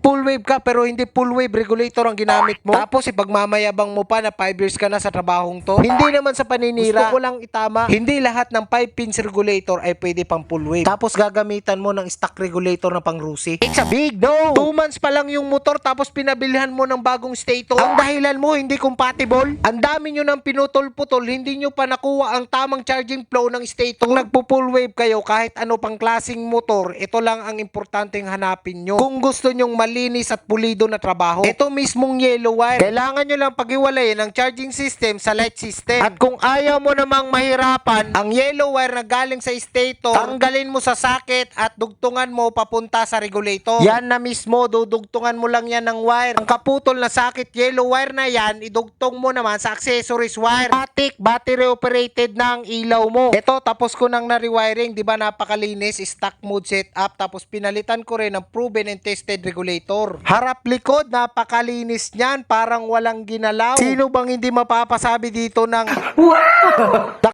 full wave ka pero hindi full wave regulator ang ginamit mo. Tapos ipagmamayabang mo pa na 5 years ka na sa trabahong to. Hindi naman sa paninira. Gusto ko lang itama, hindi lahat ng 5 pins regulator ay pwede pang full wave. Tapos gagamitan mo ng stock regulator na pang Rusi. It's a big no! 2 months pa lang yung motor tapos pinabilihan mo ng bagong stator. Ang dahilan mo hindi compatible. Ang dami nyo ng pinutol-putol, hindi nyo pa nakuha ang tamang charging flow ng stator. Kung nagpo-full wave kayo kahit ano pang klaseng motor, ito lang ang importanteng hanapin nyo. Kung gusto nyong malinis at pulido na trabaho, ito mismong yellow wire. Kailangan nyo lang pag-iwalayin ang charging system sa light system. At kung ayaw mo namang mahirapan, ang yellow wire na galing sa stator, tanggalin mo sa socket at dugtungan mo papunta sa regulator. Yan na mismo, dudugtungan mo lang yan ng wire. Ang kaputol na socket yellow wire na yan, idugtong mo naman sa accessories wire. Battery operated na ang ilaw mo. Ito, tapos ko nang na-rewiring, di ba napakalinis, stock mode setup, tapos pinalitan ko rin ng proven and tested regulator. Harap likod, napakalinis niyan, parang walang ginalaw. Sino bang hindi mapapasabi dito ng wow!